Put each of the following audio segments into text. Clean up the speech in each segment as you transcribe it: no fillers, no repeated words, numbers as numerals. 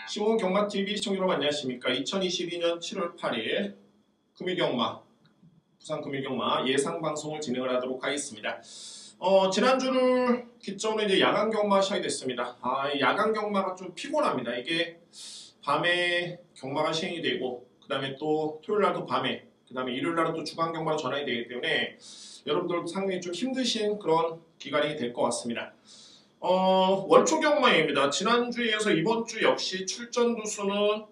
시몬경마TV 시청자 여러분 안녕하십니까. 2022년 7월 8일 금일경마, 부산금일경마 예상방송을 진행을 하도록 하겠습니다. 지난주를 기점으로 이제 야간경마 시작이 됐습니다. 이 야간경마가 좀 피곤합니다. 이게 밤에 경마가 시행이 되고 그 다음에 또 토요일날도 밤에 그 다음에 일요일날은 또 주간경마로 전환이 되기 때문에 여러분들 상당히 좀 힘드신 그런 기간이 될 것 같습니다. 월초 경마입니다. 지난주에 서 이번주 역시 출전 두수는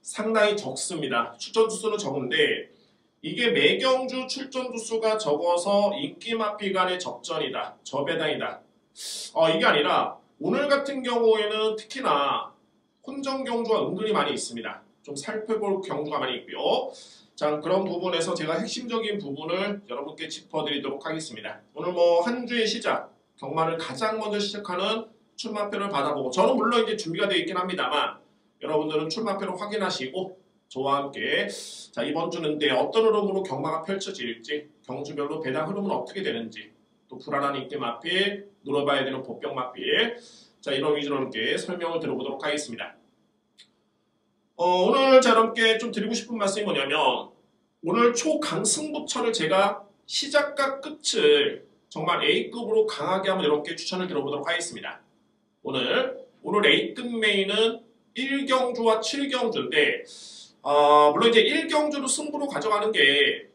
상당히 적습니다. 출전 두수는 적은데 이게 매경주 출전 두수가 적어서 인기마피 간의 접전이다. 저배당이다. 이게 아니라 오늘 같은 경우에는 특히나 혼전 경주가 은근히 많이 있습니다. 좀 살펴볼 경주가 많이 있고요. 자, 그런 부분에서 제가 핵심적인 부분을 여러분께 짚어드리도록 하겠습니다. 오늘 한 주의 시작, 경마를 가장 먼저 시작하는 출마표를 받아보고 저는 물론 이제 준비가 되어 있긴 합니다만 여러분들은 출마표를 확인하시고 저와 함께 자 이번 주는 어떤 흐름으로 경마가 펼쳐질지 경주별로 배당 흐름은 어떻게 되는지 또 불안한 인기마필, 노려봐야 되는 복병마필 자 이런 위주로 함께 설명을 들어보도록 하겠습니다. 오늘 자 여러분께 좀 드리고 싶은 말씀이 뭐냐면 오늘 초강승부처를 제가 시작과 끝을 정말 A급으로 강하게 한번 여러분께 추천을 드려보도록 하겠습니다. 오늘 A급 메인은 1경주와 7경주인데 물론 이제 1경주로 승부로 가져가는 게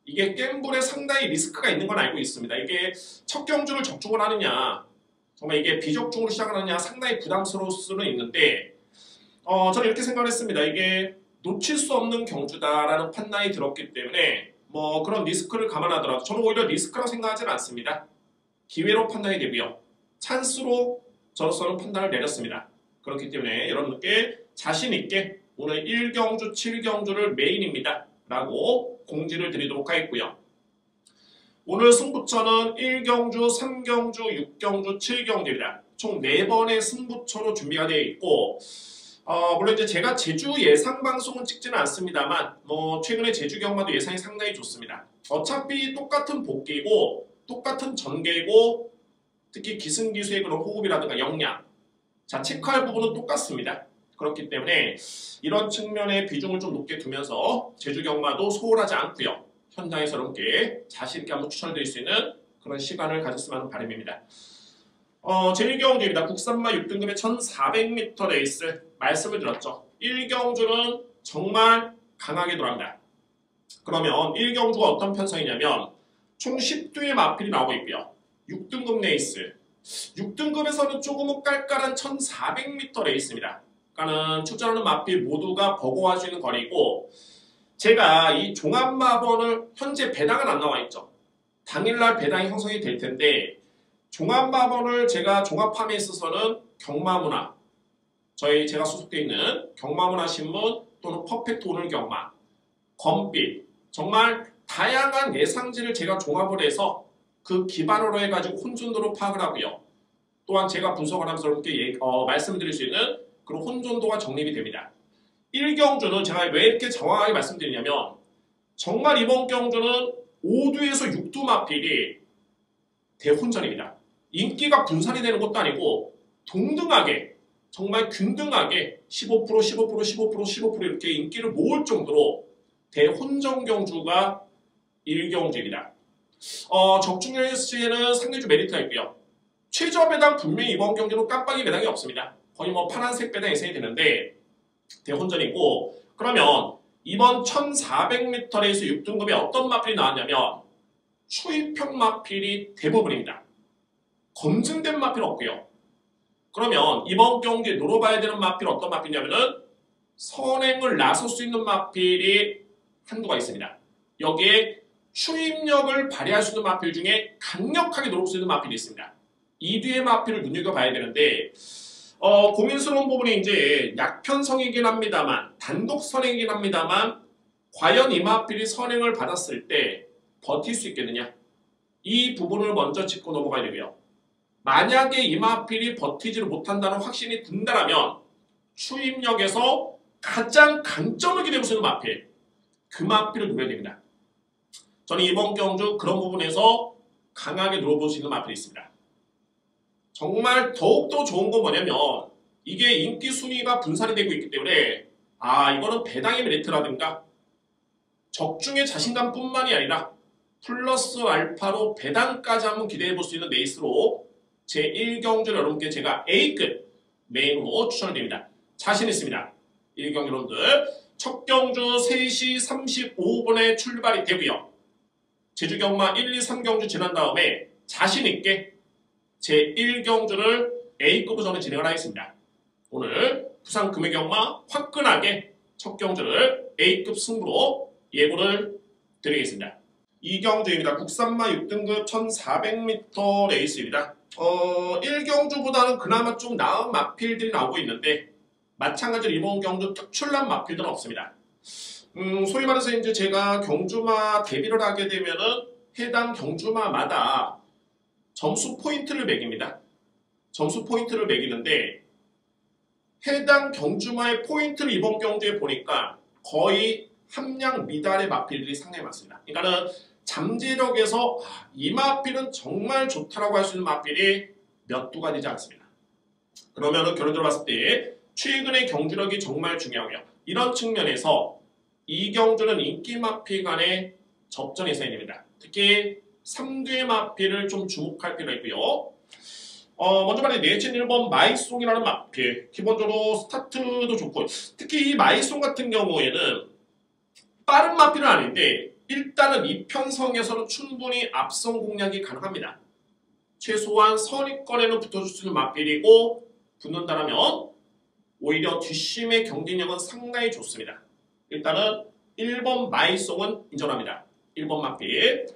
이게 갬블에 상당히 리스크가 있는 건 알고 있습니다. 이게 첫 경주를 적중을 하느냐 정말 이게 비적중으로 시작을 하느냐 상당히 부담스러울 수는 있는데 저는 이렇게 생각을 했습니다. 이게 놓칠 수 없는 경주다라는 판단이 들었기 때문에 그런 리스크를 감안하더라도 저는 오히려 리스크라고 생각하지는 않습니다. 기회로 판단이 되고요. 찬스로 저로서는 판단을 내렸습니다. 그렇기 때문에 여러분께 자신있게 오늘 1경주, 7경주를 메인입니다. 라고 공지를 드리도록 하겠고요. 오늘 승부처는 1경주, 3경주, 6경주, 7경주입니다. 총 4번의 승부처로 준비가 되어 있고 물론 이제 제가 제주 예상 방송은 찍지는 않습니다만 최근에 제주 경마도 예상이 상당히 좋습니다. 어차피 똑같은 복귀고 똑같은 전개고 특히 기승기수의 그런 호흡이라든가 역량 자 체크할 부분은 똑같습니다. 그렇기 때문에 이런 측면의 비중을 좀 높게 두면서 제주 경마도 소홀하지 않고요. 현장에서 여러분께 자신있게 한번 추천드릴 수 있는 그런 시간을 가졌으면 하는 바람입니다. 제1경주입니다. 국산마 6등급의 1400m 레이스 말씀을 드렸죠. 1경주는 정말 강하게 돌아갑니다. 그러면 1경주가 어떤 편성이냐면 총 10두의 마필이 나오고 있고요. 6등급 레이스 6등급에서는 조금은 깔깔한 1400m 레이스입니다. 그러니까 출전하는 마필 모두가 버거워할 수 있는 거리고 제가 이 종합마번을 현재 배당은 안 나와 있죠. 당일날 배당이 형성이 될 텐데 종합마번을 제가 종합함에 있어서는 경마문화 제가 소속되어 있는 경마문화 신문 또는 퍼펙트 오늘 경마 검빛 정말 다양한 예상지를 제가 종합을 해서 그 기반으로 해가지고 혼존도로 파악을 하고요. 또한 제가 분석을 하면서 이렇게 말씀드릴 수 있는 그런 혼존도가 정립이 됩니다. 1경주는 제가 왜 이렇게 정확하게 말씀드리냐면 정말 이번 경주는 5두에서 6두 마필이 대혼전입니다. 인기가 분산이 되는 것도 아니고 동등하게 정말 균등하게 15%, 15%, 15%, 15% 이렇게 인기를 모을 정도로 대혼전 경주가 1경주입니다. 적중률 시에는 상당히 좀 메리트가 있고요. 최저 배당 분명히 이번 경주는 깜빡이 배당이 없습니다. 거의 파란색 배당 예상이 되는데 대혼전이고 그러면 이번 1400m 레이스 6등급에 어떤 마필이 나왔냐면 추입형 마필이 대부분입니다. 검증된 마필 없고요. 그러면 이번 경기에 노려봐야 되는 마필 어떤 마필이냐면은 선행을 나설 수 있는 마필이 한두가 있습니다. 여기에 추입력을 발휘할 수 있는 마필 중에 강력하게 노릴 수 있는 마필이 있습니다. 이 뒤의 마필을 눈여겨봐야 되는데 고민스러운 부분이 이제 약편성이긴 합니다만 단독 선행이긴 합니다만 과연 이 마필이 선행을 받았을 때 버틸 수 있겠느냐 이 부분을 먼저 짚고 넘어가야 되고요. 만약에 이 마필이 버티지를 못한다는 확신이 든다면 추입력에서 가장 강점을 기대고 있는 마필 그 마필을 노려야 됩니다. 저는 이번 경주 그런 부분에서 강하게 노려볼 수 있는 마필이 있습니다. 정말 더욱더 좋은 건 뭐냐면 이게 인기 순위가 분산이 되고 있기 때문에 이거는 배당의 메리트라든가 적중의 자신감뿐만이 아니라 플러스 알파로 배당까지 한번 기대해 볼 수 있는 레이스로 제1경주를 여러분께 제가 A급 메인으로 추천을 드립니다. 자신 있습니다. 1경주 여러분들 첫 경주 3시 35분에 출발이 되고요. 제주경마 1, 2, 3경주 지난 다음에 자신 있게 제1경주를 A급으로 저는 진행을 하겠습니다. 오늘 부산 금액경마 화끈하게 첫 경주를 A급 승부로 예고를 드리겠습니다. 2경주입니다. 국산마 6등급 1400m 레이스입니다. 1경주보다는 그나마 좀 나은 마필들이 나오고 있는데 마찬가지로 이번 경주 특출난 마필들은 없습니다. 소위 말해서 이제 제가 경주마 데뷔를 하게 되면은 해당 경주마마다 점수 포인트를 매깁니다. 점수 포인트를 매기는데 해당 경주마의 포인트를 이번 경주에 보니까 거의 함량 미달의 마필들이 상당히 많습니다. 그러니까는 잠재력에서 이 마필은 정말 좋다라고 할 수 있는 마필이 몇 두가 되지 않습니다. 그러면은 결론적으로 봤을 때 최근의 경주력이 정말 중요하고요. 이런 측면에서 이 경주는 인기 마필 간의 접전이 있어야 됩니다. 특히 3대 마필을 좀 주목할 필요가 있고요. 먼저 말해 내친 1번 마이송이라는 마필. 기본적으로 스타트도 좋고 특히 이 마이송 같은 경우에는 빠른 마필은 아닌데 일단은 이 편성에서는 충분히 앞선 공략이 가능합니다. 최소한 선입권에는 붙어줄 수 있는 마필이고 붙는다면 오히려 뒷심의 경쟁력은 상당히 좋습니다. 일단은 1번 마이송은 인정합니다. 1번 마필.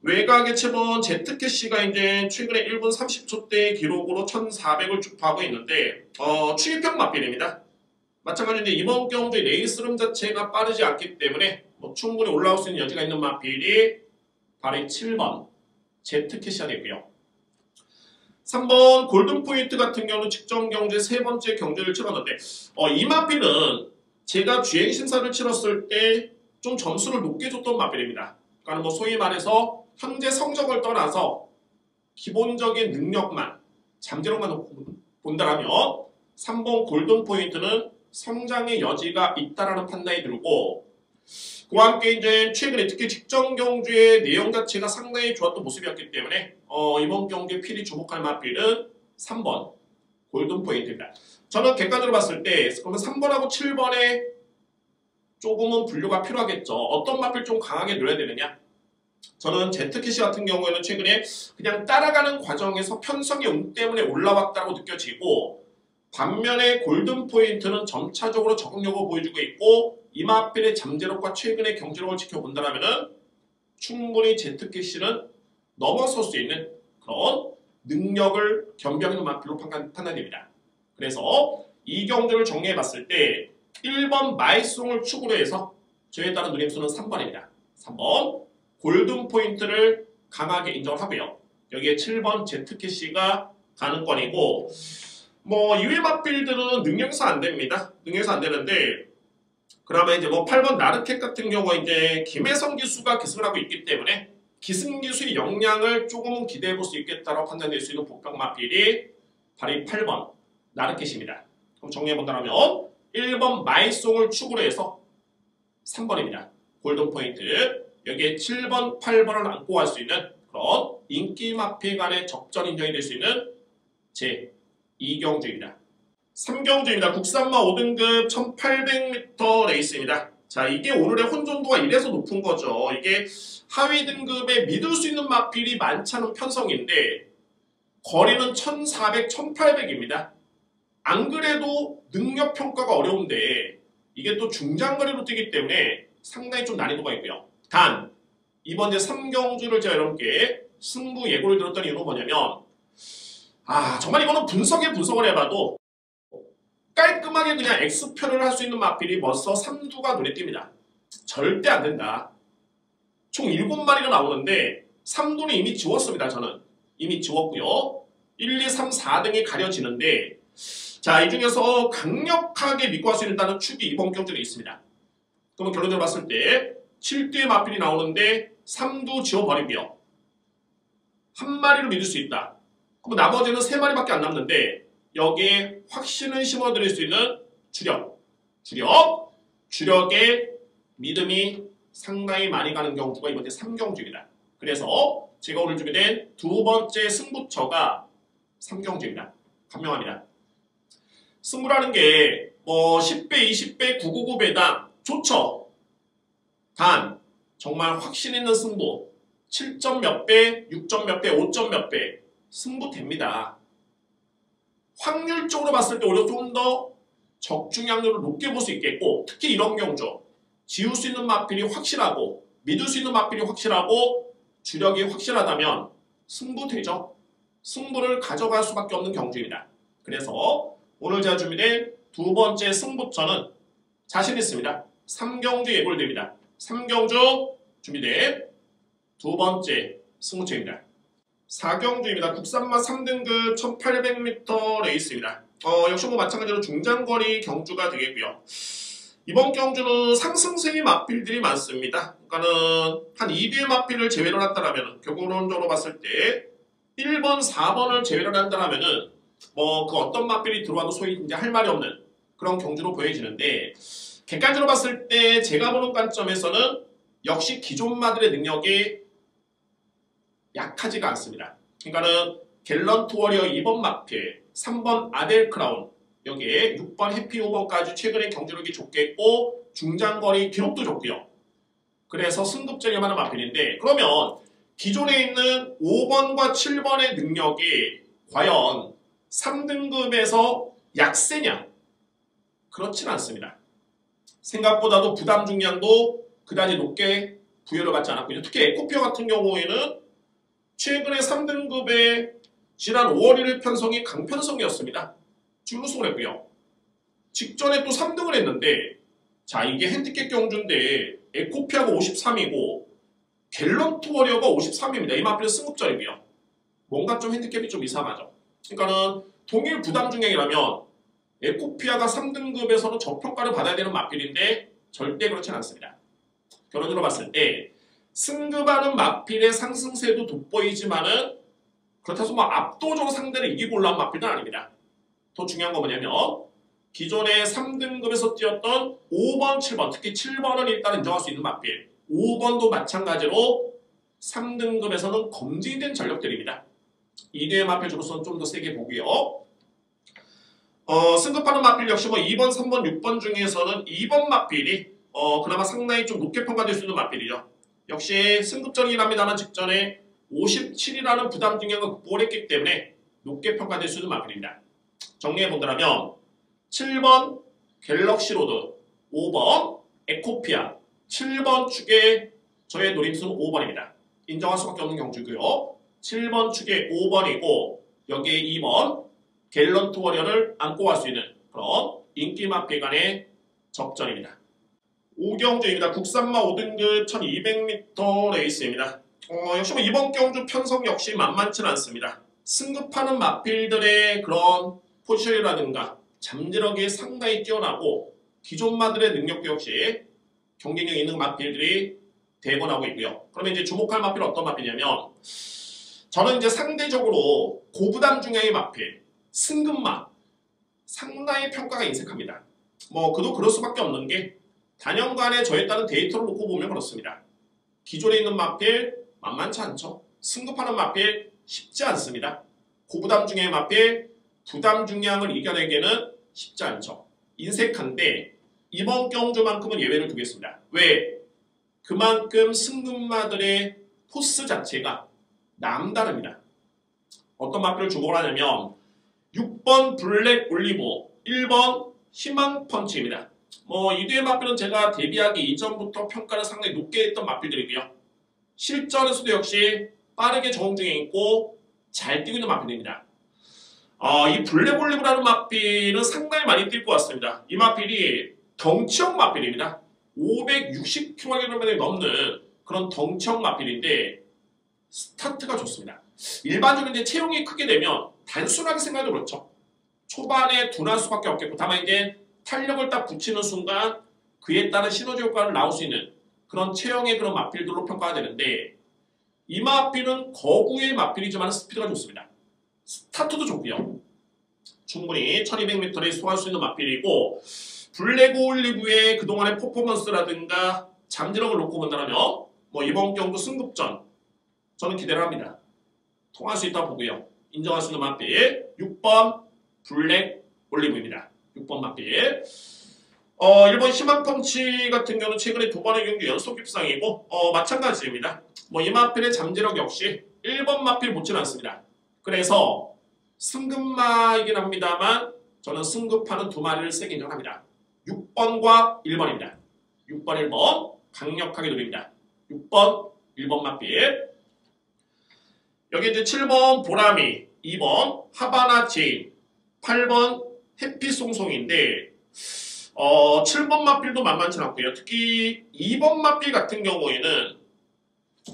외곽의 채번 제트캐시가 이제 최근에 1분 30초대 기록으로 1400을 주파하고 있는데 추입형 마필입니다. 마찬가지로 이번 경주의 레이스룸 자체가 빠르지 않기 때문에 충분히 올라올 수 있는 여지가 있는 마필이 바로 이 7번 제트캐시가 되고요. 3번 골든포인트 같은 경우는 직전 경주의 세 번째 경주를 치렀는데 이 마필은 제가 주행 심사를 치렀을 때 좀 점수를 높게 줬던 마필입니다. 그러니까 소위 말해서 현재 성적을 떠나서 기본적인 능력만 잠재력만 본다라면 3번 골든포인트는 성장의 여지가 있다라는 판단이 들고 그와 함께 이제 최근에 특히 직전 경주의 내용 자체가 상당히 좋았던 모습이었기 때문에 이번 경주에 필히 주목할 마필은 3번 골든포인트입니다. 저는 객관적으로 봤을 때 그러면 3번하고 7번에 조금은 분류가 필요하겠죠. 어떤 마필 좀 강하게 노려야 되느냐? 저는 제트캐시 같은 경우에는 최근에 그냥 따라가는 과정에서 편성의 운 때문에 올라왔다고 느껴지고 반면에 골든포인트는 점차적으로 적응력을 보여주고 있고 이 마필의 잠재력과 최근의 경제력을 지켜본다면 충분히 제트캐시는 넘어설 수 있는 그런 능력을 겸비하는 마필로 판단됩니다. 그래서 이 경주를 정리해봤을 때 1번 마이송을 축으로 해서 저에 따른 누림수는 3번입니다. 3번 골든포인트를 강하게 인정을 하고요. 여기에 7번 제트캐시가 가능권이고 이외 마필들은 능력에서 안 됩니다. 능력에서 안 되는데 그러면 이제 8번 나르켓 같은 경우가 이제 김혜성 기수가 기승을 하고 있기 때문에 기승 기수의 역량을 조금은 기대해 볼 수 있겠다고 판단될 수 있는 복병 마필이 바로 이 8번 나르켓입니다. 그럼 정리해 본다면 1번 마이송을 축으로 해서 3번입니다. 골든포인트. 여기에 7번, 8번을 안고 갈 수 있는 그런 인기 마필 간의 접전 인정이 될 수 있는 제2경주입니다. 3경주입니다. 국산마 5등급 1800m 레이스입니다. 자, 이게 오늘의 혼돈도가 이래서 높은 거죠. 이게 하위 등급에 믿을 수 있는 마필이 많지 않은 편성인데 거리는 1400, 1800입니다. 안 그래도 능력 평가가 어려운데 이게 또 중장거리로 뛰기 때문에 상당히 좀 난이도가 있고요. 단 이번 이제 3경주를 제가 여러분께 승부 예고를 들었던 이유는 뭐냐면 정말 이거는 분석을 해봐도 깔끔하게 그냥 X표를 할 수 있는 마필이 벌써 3두가 눈에 띕니다. 절대 안 된다. 총 7마리가 나오는데 3두는 이미 지웠습니다. 저는 이미 지웠고요. 1, 2, 3, 4등이 가려지는데 자, 이 중에서 강력하게 믿고 할 수 있다는 축이 이번 경주에 있습니다. 그러면 결론적으로 봤을 때 7두의 마필이 나오는데 3두 지워버리고요. 한 마리를 믿을 수 있다. 그럼 나머지는 3마리밖에 안 남는데 여기에 확신을 심어드릴 수 있는 주력에 믿음이 상당히 많이 가는 경주가 이번에 3경주입니다. 그래서 제가 오늘 준비된 두 번째 승부처가 3경주입니다. 간명합니다. 승부라는 게 뭐 10배, 20배, 999배당 좋죠. 단 정말 확신 있는 승부 7점 몇 배, 6점 몇 배, 5점 몇 배 승부 됩니다. 확률적으로 봤을 때 오히려 좀 더 적중 확률을 높게 볼 수 있겠고, 특히 이런 경주 지울 수 있는 마필이 확실하고 믿을 수 있는 마필이 확실하고 주력이 확실하다면 승부 되죠. 승부를 가져갈 수밖에 없는 경주입니다. 그래서 오늘 제가 준비된 두 번째 승부처는 자신 있습니다. 3경주 예고를 드립니다. 3경주 준비된 두 번째 승부처입니다. 4경주입니다. 국산마 3등급 1800m 레이스입니다. 역시 뭐 마찬가지로 중장거리 경주가 되겠고요. 이번 경주는 상승세의 마필들이 많습니다. 그러니까는 한 2대의 마필을 제외를 한다면 결론적으로 봤을 때 1번, 4번을 제외를 한다면 뭐 그 어떤 마필이 들어와도 소위 이제 할 말이 없는 그런 경주로 보여지는데, 객관적으로 봤을 때 제가 보는 관점에서는 역시 기존 마들의 능력이 약하지가 않습니다. 그러니까는 갤런트 워리어 2번 마필, 3번 아델 크라운, 여기에 6번 해피 5번까지 최근에 경주력이 좋겠고 중장거리 기록도 좋고요. 그래서 승급전이 하는 마필인데, 그러면 기존에 있는 5번과 7번의 능력이 과연 3등급에서 약세냐? 그렇진 않습니다. 생각보다도 부담 중량도 그다지 높게 부여를 받지 않았고요. 특히 에코피어 같은 경우에는 최근에 3등급의 지난 5월 1일 편성이 강편성이었습니다. 준우승을 했고요. 직전에 또 3등을 했는데, 자, 이게 핸디캡 경주인데 에코피아가 53이고 갤런트 워리어가 53입니다. 이 마필은 승급전이고요. 뭔가 좀 핸디캡이 좀 이상하죠. 그러니까는 동일 부담 중량이라면 에코피아가 3등급에서는 저평가를 받아야 되는 마필인데 절대 그렇진 않습니다. 결론으로 봤을 때 승급하는 마필의 상승세도 돋보이지만은 그렇다고 뭐 압도적으로 상대를 이기고 올라온 마필은 아닙니다. 더 중요한 건 뭐냐면 기존의 3등급에서 뛰었던 5번, 7번, 특히 7번은 일단 인정할 수 있는 마필, 5번도 마찬가지로 3등급에서는 검증된 전력들입니다. 2대의 마필으로서는 좀 더 세게 보고요. 승급하는 마필 역시 뭐 2번, 3번, 6번 중에서는 2번 마필이 그나마 상당히 좀 높게 평가될 수 있는 마필이죠. 역시 승급전이긴 합니다만 직전에 57이라는 부담 중량을 극복을 했기 때문에 높게 평가될 수 있는 마필입니다. 정리해본다면 7번 갤럭시 로드, 5번 에코피아, 7번 축의 저의 노림수는 5번입니다. 인정할 수밖에 없는 경주고요. 7번 축의 5번이고 여기에 2번 갤런트 워리어를 안고 갈 수 있는 그런 인기 마필 간의 접전입니다. 5경주입니다. 국산마 5등급 1200m 레이스입니다. 역시 뭐 이번 경주 편성 역시 만만치는 않습니다. 승급하는 마필들의 그런 포지션이라든가 잠재력이 상당히 뛰어나고 기존 마들의 능력도 역시 경쟁력 있는 마필들이 대본하고 있고요. 그러면 이제 주목할 마필은 어떤 마필이냐면, 저는 이제 상대적으로 고부담 중량의 마필, 승급마 상당히 평가가 인색합니다. 뭐 그도 그럴 수밖에 없는 게 단연간의 저에 따른 데이터를 놓고 보면 그렇습니다. 기존에 있는 마필 만만치 않죠. 승급하는 마필 쉽지 않습니다. 고부담 중량의 마필 부담 중량을 이겨내기는 쉽지 않죠. 인색한데 이번 경주만큼은 예외를 두겠습니다. 왜? 그만큼 승급마들의 포스 자체가 남다릅니다. 어떤 마필을 주목을 하냐면 6번 블랙 올리브, 1번 희망 펀치입니다. 뭐 이 뒤의 마필은 제가 데뷔하기 이전부터 평가를 상당히 높게 했던 마필들이고요. 실전에서도 역시 빠르게 적응 중에 있고 잘 뛰고 있는 마필입니다. 이 블랙 올리브라는 마필은 상당히 많이 뛸 것 같습니다. 이 마필이 덩치형 마필입니다. 560kg이 넘는 그런 덩치형 마필인데 스타트가 좋습니다. 일반적으로 이제 체형이 크게 되면 단순하게 생각해도 그렇죠. 초반에 둔할 수밖에 없겠고, 다만 이제 탄력을 딱 붙이는 순간 그에 따른 시너지 효과를 나올 수 있는 그런 체형의 그런 마필들로 평가가 되는데, 이 마필은 거구의 마필이지만 스피드가 좋습니다. 스타트도 좋고요. 충분히 1200m를 소화할 수 있는 마필이고 블랙 올리브의 그동안의 퍼포먼스라든가 잠재력을 놓고 본다면 뭐 이번 경도 승급전 저는 기대를 합니다. 통할 수 있다고 보고요. 인정할 수 있는 마필 6번 블랙 올리브입니다. 6번 마필. 1번 희망펀치 같은 경우는 최근에 2번의 경기 연속 입상이고 마찬가지입니다. 뭐 이 마필의 잠재력 역시 1번 마필 못지는 않습니다. 그래서 승급마이긴 합니다만 저는 승급하는 두 마리를 세게 인정합니다. 6번과 1번입니다. 6번, 1번 강력하게 노립니다. 6번, 1번 마필. 여기 이제 7번 보라미, 2번 하바나 제인, 8번 해피송송인데 7번 마필도 만만치 않고요. 특히 2번 마필 같은 경우에는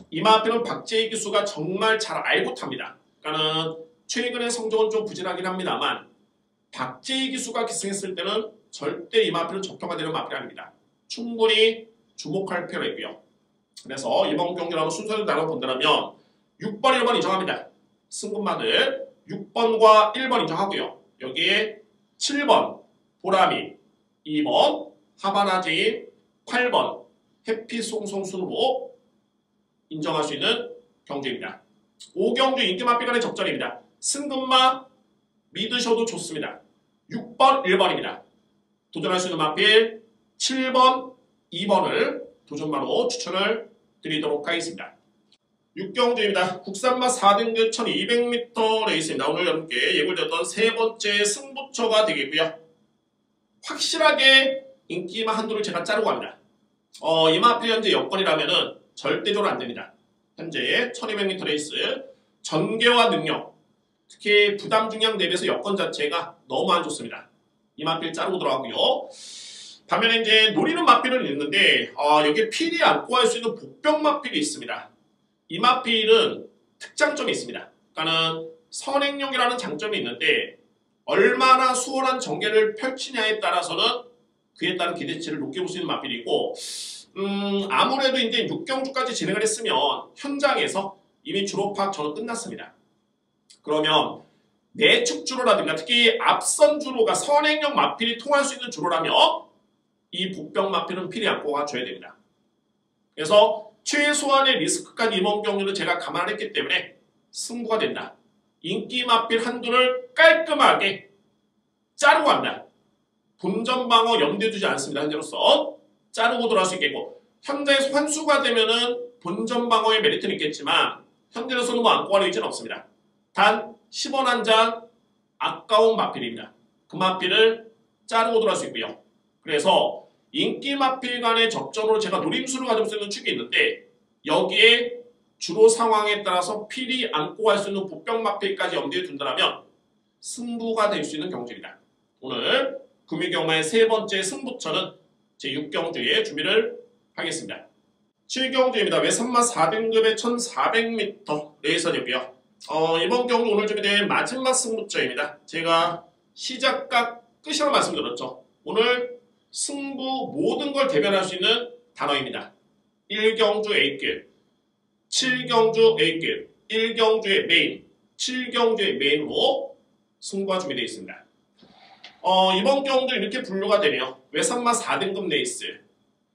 이 마필은 박재희 기수가 정말 잘 알고 탑니다. 그러니까는 최근의 성적은 좀 부진하긴 합니다만 박재희 기수가 기승했을 때는 절대 이 마필은 적용가 되는 마필이 아닙니다. 충분히 주목할 필요가 있고요. 그래서 이번 경기라도 순서를 나눠본다면 6번, 1번 인정합니다. 승급마들 6번과 1번 인정하고요. 여기에 7번 보라미, 2번 하바나제인, 8번 해피송송 순으로 인정할 수 있는 경주입니다. 5경주 인기 마필 간의 접전입니다. 승급마 믿으셔도 좋습니다. 6번, 1번입니다. 도전할 수 있는 마필 7번, 2번을 도전마로 추천을 드리도록 하겠습니다. 6경주입니다. 국산마 4등급 1200m 레이스입니다. 오늘 여러분께 예고드렸던 세 번째 승부처가 되겠고요. 확실하게 인기마 한도를 제가 자르고 합니다. 이 마필 현재 여건이라면은 절대적으로 안 됩니다. 현재 1200m 레이스 전개와 능력, 특히 부담 중량 대비해서 여건 자체가 너무 안 좋습니다. 이 마필 자르고 들어가고요. 반면에 이제 노리는 마필은 있는데 여기에 필이 안고 할 수 있는 복병 마필이 있습니다. 이 마필은 특장점이 있습니다. 그러니까는 선행력이라는 장점이 있는데 얼마나 수월한 전개를 펼치냐에 따라서는 그에 따른 기대치를 높게 볼 수 있는 마필이고 아무래도 이제 6경주까지 진행을 했으면 현장에서 이미 주로 파악 저는 끝났습니다. 그러면 내축 주로라든가 특히 앞선 주로가 선행력 마필이 통할 수 있는 주로라면 이 복병 마필은 필히 안고 가줘야 됩니다. 그래서 최소한의 리스크까지 이번 경주는 제가 감안했기 때문에 승부가 된다. 인기 마필 한도를 깔끔하게 자르고 합니다. 본전 방어 염두에 두지 않습니다. 현재로서 자르고 들어갈 수 있겠고 현재에서 환수가 되면은 본전 방어의 메리트는 있겠지만 현재로서는 뭐 안고 갈 의지는 없습니다. 단 10원 한 장 아까운 마필입니다. 그 마필을 자르고 들어갈 수 있고요. 그래서 인기 마필 간의 접전으로 제가 노림수를 가져올 수 있는 축이 있는데 여기에 주로 상황에 따라서 필이 안고 갈 수 있는 복병 마필까지 염두에 둔다면 승부가 될 수 있는 경주입니다. 오늘 금유경마의 세 번째 승부처는 제6경주에 준비를 하겠습니다. 7경주입니다. 외산마 4등급의 1400m 레이서이고요. 이번 경주 오늘 준비된 마지막 승부처입니다. 제가 시작과 끝이라고 말씀드렸죠. 오늘 승부 모든 걸 대변할 수 있는 단어입니다. 1경주 A급, 7경주 A급, 1경주의 메인, 7경주의 메인으로 승부가 준비되어 있습니다. 이번 경주 이렇게 분류가 되네요. 외산마 4등급 레이스,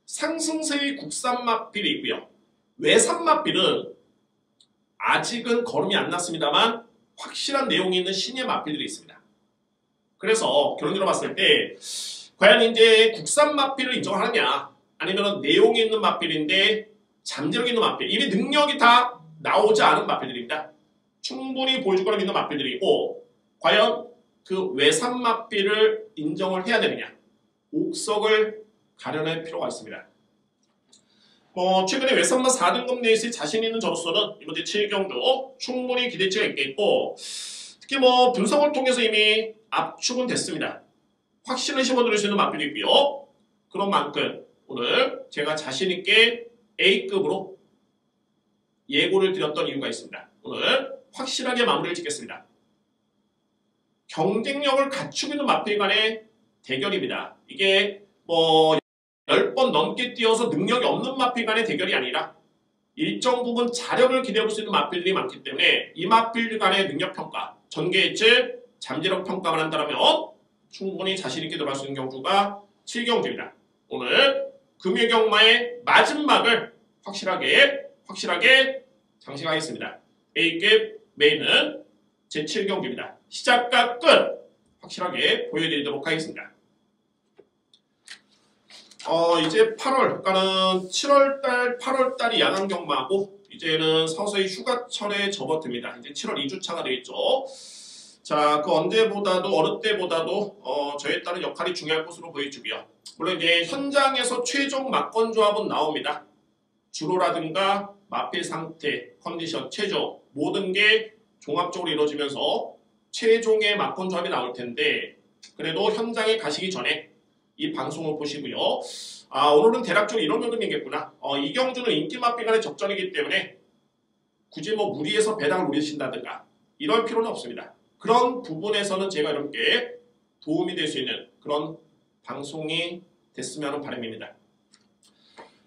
상승세의 국산 마필이 있고요. 외산 마필은 아직은 걸음이 안 났습니다만 확실한 내용이 있는 신예 마필들이 있습니다. 그래서 결론적으로 봤을 때 과연 이제 국산 마필을 인정하느냐 아니면 내용이 있는 마필인데 잠재력 있는 마필, 이미 능력이 다 나오지 않은 마필들입니다. 충분히 보여줄 거라 믿는 마필들이고 과연 그 외산 마필을 인정을 해야 되느냐 옥석을 가려낼 필요가 있습니다. 최근에 외산마 4등급 레이스에 자신 있는 저로서는 이번 주 7경주 충분히 기대치가 있겠고 특히 분석을 통해서 이미 압축은 됐습니다. 확신을 심어드릴 수 있는 마필이 있고요. 그런 만큼 오늘 제가 자신 있게 A급으로 예고를 드렸던 이유가 있습니다. 오늘 확실하게 마무리를 짓겠습니다. 경쟁력을 갖추고 있는 마필 간의 대결입니다. 이게 10번 넘게 뛰어서 능력이 없는 마필 간의 대결이 아니라 일정 부분 자력을 기대해볼 수 있는 마필들이 많기 때문에 이 마필 간의 능력평가 전개했지 잠재력 평가만 한다면 충분히 자신있게 들어갈 수 있는 경주가 7경주입니다. 오늘 금요경마의 마지막을 확실하게 장식하겠습니다. A급 메인은 제7경주입니다. 시작과 끝 확실하게 보여드리도록 하겠습니다. 이제 8월, 그러니까는 7월달, 8월달이 야간경마고 이제는 서서히 휴가철에 접어듭니다. 이제 7월 2주차가 되겠죠. 자, 그 언제보다도 어느 때보다도 저에 따른 역할이 중요할 것으로 보여지고요. 물론 이제 현장에서 최종 막건 조합은 나옵니다. 주로라든가 마필 상태, 컨디션, 체조 모든 게 종합적으로 이루어지면서 최종의 막건 조합이 나올 텐데 그래도 현장에 가시기 전에 이 방송을 보시고요. 오늘은 대략적으로 이런 흐름이겠구나. 이 경주는 인기 맛비간의 적전이기 때문에 굳이 뭐 무리해서 배당을 노리신다든가 이럴 필요는 없습니다. 그런 부분에서는 제가 여러분께 도움이 될 수 있는 그런 방송이 됐으면 하는 바람입니다.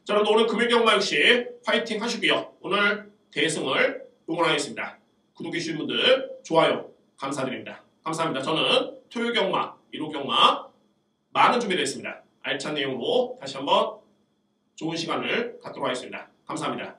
자, 여러분 오늘 금요경마 역시 파이팅 하시고요. 오늘 대승을 응원하겠습니다. 구독해주신 분들 좋아요 감사드립니다. 감사합니다. 저는 토요경마, 일요경마 많은 준비되어 있습니다. 알찬 내용으로 다시 한번 좋은 시간을 갖도록 하겠습니다. 감사합니다.